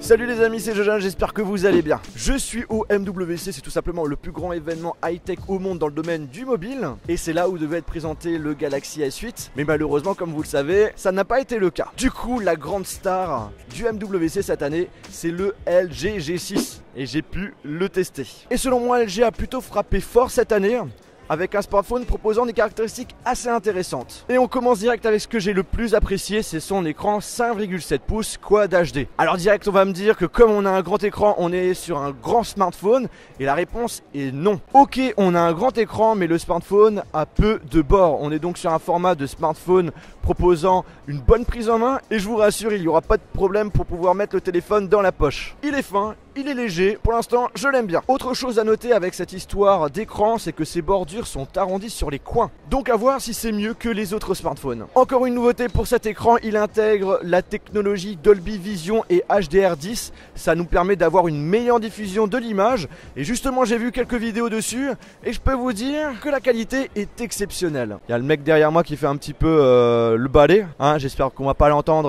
Salut les amis, c'est Jojan, j'espère que vous allez bien. Je suis au MWC, c'est tout simplement le plus grand événement high-tech au monde dans le domaine du mobile. Et c'est là où devait être présenté le Galaxy S8. Mais malheureusement, comme vous le savez, ça n'a pas été le cas. Du coup, la grande star du MWC cette année, c'est le LG G6. Et j'ai pu le tester. Et selon moi, LG a plutôt frappé fort cette année, avec un smartphone proposant des caractéristiques assez intéressantes. Et on commence direct avec ce que j'ai le plus apprécié, c'est son écran 5,7 pouces Quad HD. Alors direct on va me dire que comme on a un grand écran, on est sur un grand smartphone, et la réponse est non. Ok, on a un grand écran, mais le smartphone a peu de bords. On est donc sur un format de smartphone proposant une bonne prise en main, et je vous rassure, il n'y aura pas de problème pour pouvoir mettre le téléphone dans la poche. Il est fin, il est léger, pour l'instant je l'aime bien. Autre chose à noter avec cette histoire d'écran, c'est que ses bordures sont arrondies sur les coins. Donc à voir si c'est mieux que les autres smartphones. Encore une nouveauté pour cet écran, il intègre la technologie Dolby Vision et HDR10. Ça nous permet d'avoir une meilleure diffusion de l'image. Et justement j'ai vu quelques vidéos dessus et je peux vous dire que la qualité est exceptionnelle. Il y a le mec derrière moi qui fait un petit peu le balai, hein, j'espère qu'on va pas l'entendre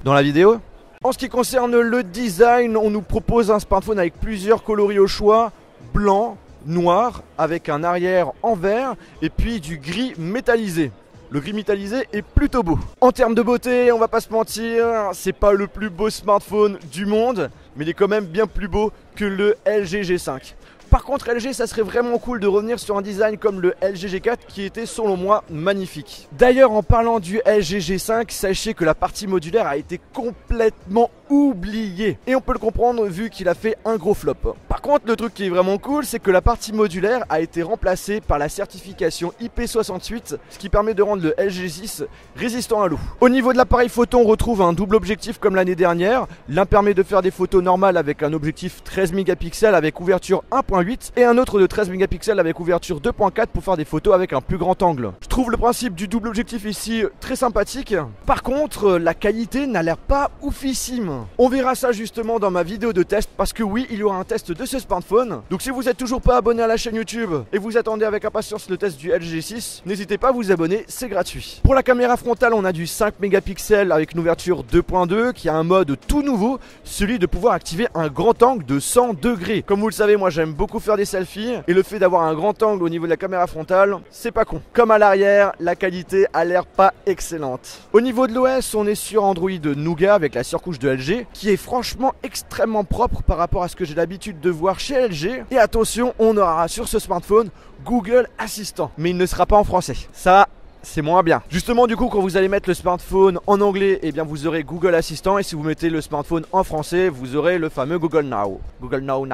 dans la vidéo. En ce qui concerne le design, on nous propose un smartphone avec plusieurs coloris au choix, blanc, noir, avec un arrière en vert et puis du gris métallisé. Le gris métallisé est plutôt beau. En termes de beauté, on va pas se mentir, c'est pas le plus beau smartphone du monde, mais il est quand même bien plus beau que le LG G5. Par contre LG, ça serait vraiment cool de revenir sur un design comme le LG G4 qui était selon moi magnifique. D'ailleurs en parlant du LG G5, sachez que la partie modulaire a été complètement oubliée. Et on peut le comprendre vu qu'il a fait un gros flop. Par contre le truc qui est vraiment cool, c'est que la partie modulaire a été remplacée par la certification IP68, ce qui permet de rendre le LG G6 résistant à l'eau. Au niveau de l'appareil photo, on retrouve un double objectif comme l'année dernière. L'un permet de faire des photos normales avec un objectif 13 mégapixels avec ouverture 1.8 et un autre de 13 mégapixels avec ouverture 2.4 pour faire des photos avec un plus grand angle. Je trouve le principe du double objectif ici très sympathique. Par contre, la qualité n'a l'air pas oufissime. On verra ça justement dans ma vidéo de test parce que oui, il y aura un test de ce smartphone. Donc si vous n'êtes toujours pas abonné à la chaîne YouTube et vous attendez avec impatience le test du LG G6, n'hésitez pas à vous abonner, c'est gratuit. Pour la caméra frontale, on a du 5 mégapixels avec une ouverture 2.2 qui a un mode tout nouveau, celui de pouvoir activer un grand angle de 100 degrés. Comme vous le savez, moi j'aime beaucoup faire des selfies et le fait d'avoir un grand angle au niveau de la caméra frontale, c'est pas con. Comme à l'arrière, la qualité a l'air pas excellente. Au niveau de l'OS, on est sur Android Nougat avec la surcouche de LG qui est franchement extrêmement propre par rapport à ce que j'ai l'habitude de voir chez LG. Et attention, on aura sur ce smartphone Google Assistant, mais il ne sera pas en français. Ça, c'est moins bien. Justement du coup quand vous allez mettre le smartphone en anglais, et bien vous aurez Google Assistant, et si vous mettez le smartphone en français, vous aurez le fameux Google Now. Google Now.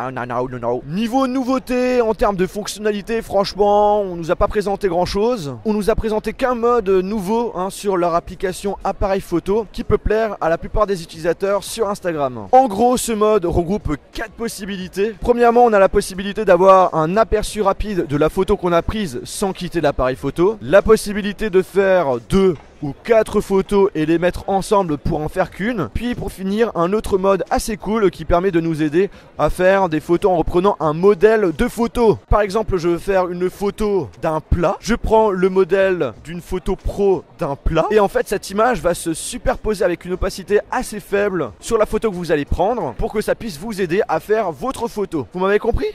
Niveau nouveauté en termes de fonctionnalité, franchement on nous a pas présenté grand chose. On nous a présenté qu'un mode nouveau sur leur application appareil photo qui peut plaire à la plupart des utilisateurs sur Instagram. En gros ce mode regroupe 4 possibilités. Premièrement, on a la possibilité d'avoir un aperçu rapide de la photo qu'on a prise sans quitter l'appareil photo. La possibilité de faire 2 ou 4 photos et les mettre ensemble pour en faire qu'une. Puis pour finir, un autre mode assez cool qui permet de nous aider à faire des photos en reprenant un modèle de photo. Par exemple, je veux faire une photo d'un plat. Je prends le modèle d'une photo pro d'un plat. Et en fait, cette image va se superposer avec une opacité assez faible sur la photo que vous allez prendre pour que ça puisse vous aider à faire votre photo. Vous m'avez compris ?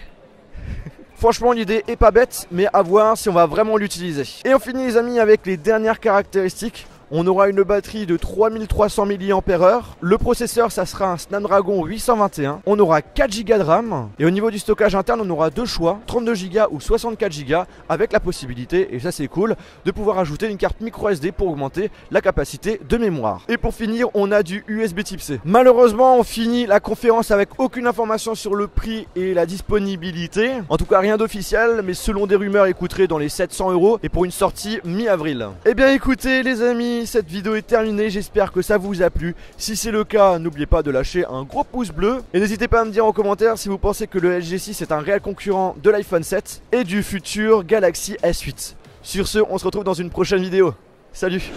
Franchement l'idée est pas bête, mais à voir si on va vraiment l'utiliser. Et on finit les amis avec les dernières caractéristiques. On aura une batterie de 3300 mAh. Le processeur, ça sera un Snapdragon 821. On aura 4 Go de RAM. Et au niveau du stockage interne, on aura deux choix, 32 Go ou 64 Go, avec la possibilité, et ça c'est cool, de pouvoir ajouter une carte micro SD pour augmenter la capacité de mémoire. Et pour finir, on a du USB Type C. Malheureusement, on finit la conférence avec aucune information sur le prix et la disponibilité. En tout cas, rien d'officiel, mais selon des rumeurs, il coûterait dans les 700 € et pour une sortie mi-avril. Eh bien écoutez les amis, cette vidéo est terminée, j'espère que ça vous a plu. Si c'est le cas, n'oubliez pas de lâcher un gros pouce bleu et n'hésitez pas à me dire en commentaire si vous pensez que le LG G6 est un réel concurrent de l'iPhone 7 et du futur Galaxy S8. Sur ce, on se retrouve dans une prochaine vidéo. Salut!